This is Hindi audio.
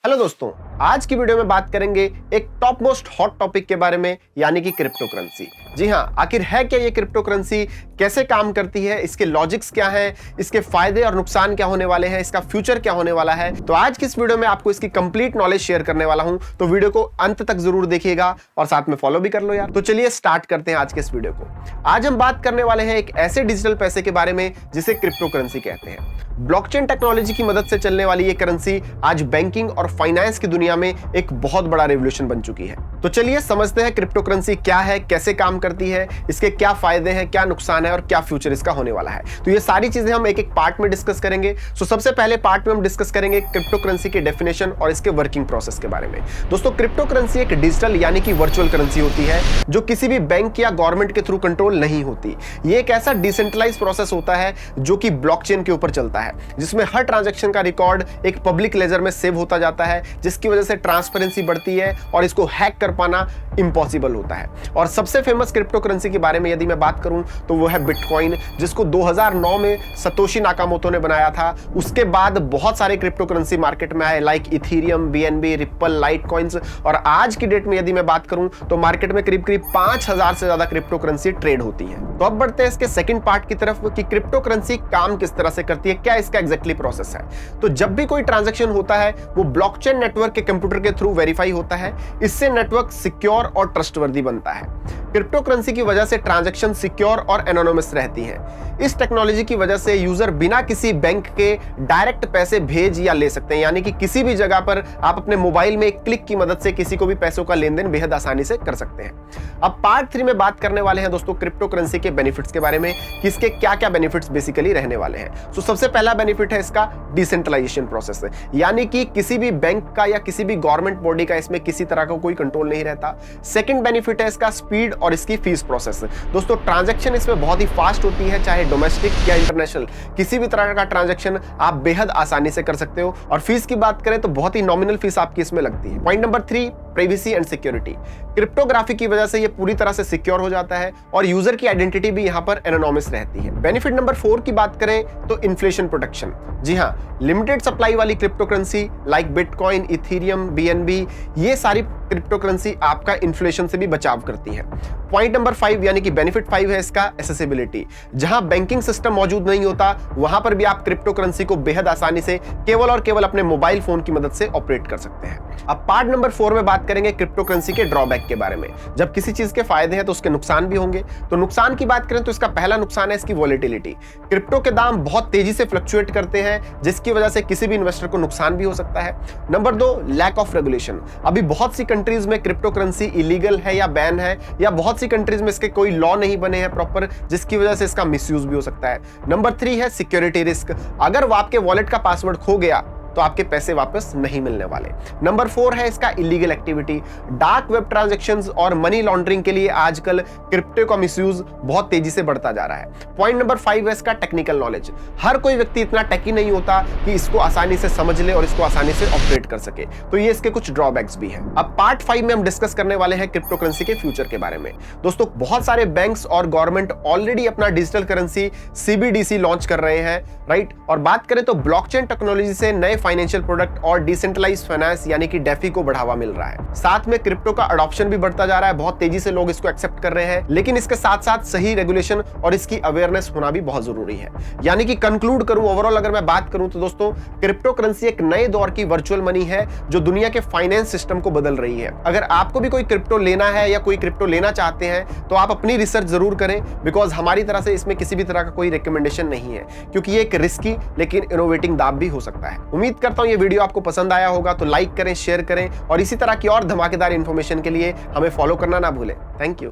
हेलो दोस्तों, आज की वीडियो में बात करेंगे एक टॉप मोस्ट हॉट टॉपिक के बारे में, यानी कि क्रिप्टो करेंसी। जी हाँ, आखिर है क्या ये क्रिप्टो करेंसी, कैसे काम करती है, इसके लॉजिक्स क्या हैं, इसके फायदे और नुकसान क्या होने वाले हैं, इसका फ्यूचर क्या होने वाला है। तो आज की इस वीडियो में आपको इसकी कंप्लीट नॉलेज शेयर करने वाला हूं, तो वीडियो को अंत तक जरूर देखिएगा और साथ में फॉलो भी कर लो यार। तो चलिए स्टार्ट करते हैं आज के इस वीडियो को। आज हम बात करने वाले हैं एक ऐसे डिजिटल पैसे के बारे में जिसे क्रिप्टो करेंसी कहते हैं। ब्लॉकचेन टेक्नोलॉजी की मदद से चलने वाली ये करेंसी आज बैंकिंग और फाइनेंस की दुनिया में एक बहुत बड़ा रेवोल्यूशन बन चुकी है। तो चलिए समझते हैं क्रिप्टो करेंसी क्या है, कैसे काम करती है, इसके क्या फायदे हैं, क्या नुकसान है और क्या फ्यूचर इसका होने वाला है। तो ये सारी चीजें हम एक एक पार्ट में डिस्कस करेंगे। सो सबसे पहले पार्ट में हम डिस्कस करेंगे क्रिप्टो करेंसी की डेफिनेशन और इसके वर्किंग प्रोसेस के बारे में। दोस्तों, क्रिप्टो करेंसी एक डिजिटल यानी कि वर्चुअल करेंसी होती है जो किसी भी बैंक या गवर्नमेंट के थ्रू कंट्रोल नहीं होती। ये एक ऐसा डिसेंट्रलाइज प्रोसेस होता है जो कि ब्लॉकचेन के ऊपर चलता है, जिसमें हर ट्रांजैक्शन का रिकॉर्ड एक पब्लिक लेजर में सेव होता जाता है, जिसकी वजह से ट्रांसपेरेंसी बढ़ती है और इसको हैक कर पाना इम्पॉसिबल होता है। और सबसे फेमस क्रिप्टो करेंसी के बारे में यदि मैं बात करूं तो वो है बिटकॉइन, जिसको 2009 में सतोशी नाकामोटो ने बनाया था। उसके बाद बहुत सारे क्रिप्टो करेंसी मार्केट में आए, like Ethereum, BNB, ripple, light coins. और आज की डेट में यदि मैं बात करूं तो मार्केट में करीब 5000 से ज्यादा क्रिप्टो करेंसी ट्रेड होती है। तो अब बढ़ते हैं इसके सेकंड पार्ट की तरफ कि क्रिप्टो करेंसी काम किस तरह से करती है, क्या इसका एग्जैक्टली प्रोसेस है। तो जब भी कोई ट्रांजैक्शन होता है वो ब्लॉकचेन नेटवर्क के कंप्यूटर के थ्रू वेरीफाई होता है। इससे नेटवर्क सिक्योर और ट्रस्टवर्दी बनता है। क्रिप्टो करेंसी की वजह से ट्रांजैक्शन सिक्योर और एनोनिमस रहती हैं। इस टेक्नोलॉजी की वजह से यूजर बिना किसी बैंक के डायरेक्ट पैसे भेज या ले सकते हैं, यानी कि किसी भी जगह पर आप अपने मोबाइल में एक क्लिक की मदद से किसी को भी पैसों का लेन देन बेहद आसानी से कर सकते हैं। अब पार्ट 3 में बात करने वाले हैं दोस्तों क्रिप्टो करेंसी के बेनिफिट्स के बारे में कि इसके क्या क्या बेनिफिट्स बेसिकली रहने वाले हैं। तो सबसे पहला बेनिफिट है इसका डिसेंट्रलाइजेशन प्रोसेस, यानी कि किसी भी बैंक का या किसी भी गवर्नमेंट बॉडी का इसमें किसी तरह का कोई कंट्रोल नहीं रहता। सेकंड बेनिफिट है इसका स्पीड और इसकी फीस प्रोसेस। दोस्तों, ट्रांजैक्शन इसमें बहुत ही फास्ट होती है, चाहे डोमेस्टिक या इंटरनेशनल, किसी भी तरह का ट्रांजैक्शन आप बेहद आसानी से कर सकते हो। और फीस की बात करें तो बहुत ही नॉमिनल फीस आपकी इसमें लगती है। Point number 3, privacy and security. Cryptography की वजह से ये पूरी तरह से सिक्योर हो जाता है और यूजर की आइडेंटिटी भी यहां पर एनोनिमस रहती है। बेनिफिट नंबर 4 की बात करें तो इन्फ्लेशन प्रोटेक्शन। जी हां, लिमिटेड सप्लाई वाली crypto currency like bitcoin, ethereum, BNB, ये सारी क्रिप्टो करेंसी आपका इन्फ्लेशन से भी बचाव करती है। पॉइंट नंबर 5 यानी कि बेनिफिट 5 है इसका एक्सेसिबिलिटी। जहां बैंकिंग सिस्टम मौजूद नहीं होता वहां पर भी आप क्रिप्टो करेंसी को बेहद आसानी से केवल और केवल अपने मोबाइल फोन की मदद से ऑपरेट कर सकते हैं। अब पार्ट नंबर 4 में बात करेंगे क्रिप्टो करेंसी के ड्रॉबैक के बारे में। जब किसी चीज के फायदे हैं तो उसके नुकसान भी होंगे। तो नुकसान की बात करें तो इसका पहला नुकसान है इसकी वॉलेटिलिटी। क्रिप्टो के दाम बहुत तेजी से फ्लक्चुएट करते हैं, जिसकी वजह से किसी भी इन्वेस्टर को नुकसान भी हो सकता है। Number 2, lack of regulation. अभी बहुत सी कंट्रीज में क्रिप्टो करेंसी इलीगल है या बैन है, या बहुत सी कंट्रीज में इसके कोई लॉ नहीं बने हैं प्रॉपर, जिसकी वजह से इसका मिसयूज भी हो सकता है। नंबर 3 है सिक्योरिटी रिस्क। अगर वो आपके वॉलेट का पासवर्ड खो गया तो आपके पैसे वापस नहीं मिलने वाले। नंबर 4 है इसका illegal activity. Dark web transactions और मनी लॉन्ड्रिंग के लिए आजकल क्रिप्टो का मिसयूज बहुत तेजी से बढ़ता जा रहा है। पॉइंट नंबर 5 है इसका टेक्निकल नॉलेज। हर कोई व्यक्ति इतना टेकी नहीं होता कि इसको आसानी से समझ ले और इसको आसानी से ऑपरेट कर सके। तो ये इसके कुछ ड्रॉबैक्स भी हैं। अब पार्ट 5 में हम डिस्कस करने वाले हैं क्रिप्टो करेंसी के फ्यूचर के बारे में। दोस्तों, बहुत सारे बैंक्स और गवर्नमेंट ऑलरेडी अपना डिजिटल करेंसी CBDC लॉन्च कर रहे हैं, राइट। और बात करें तो ब्लॉकचेन टेक्नोलॉजी से नए फाइनेंशियल प्रोडक्ट और डिसेंट्रलाइज्ड फाइनेंस यानी कि डेफी को बढ़ावा मिल रहा है। साथ में क्रिप्टो का अडॉप्शन भी बढ़ता जा रहा है, बहुत तेजी से लोग इसको एक्सेप्ट कर रहे हैं। लेकिन इसके साथ साथ सही रेगुलेशन और इसकी अवेयरनेस होना भी बहुत जरूरी है। यानी कि कंक्लूड करूं, ओवरऑल अगर मैं बात करूं तो दोस्तों, क्रिप्टो करेंसी एक नए दौर की वर्चुअल मनी है जो दुनिया के फाइनेंस सिस्टम को बदल रही है। अगर आपको भी कोई क्रिप्टो लेना है या कोई क्रिप्टो लेना चाहते हैं तो आप अपनी रिसर्च जरूर करें, बिकॉज हमारी तरह से इसमें किसी भी तरह का कोई रिकमेंडेशन नहीं है, क्योंकि ये एक रिस्की लेकिन इनोवेटिंग दाव भी हो सकता है। उम्मीद करता हूं ये वीडियो आपको पसंद आया होगा, तो लाइक करें, शेयर करें और इसी तरह की और धमाकेदार इंफॉर्मेशन के लिए हमें फॉलो करना ना भूलें। Thank you.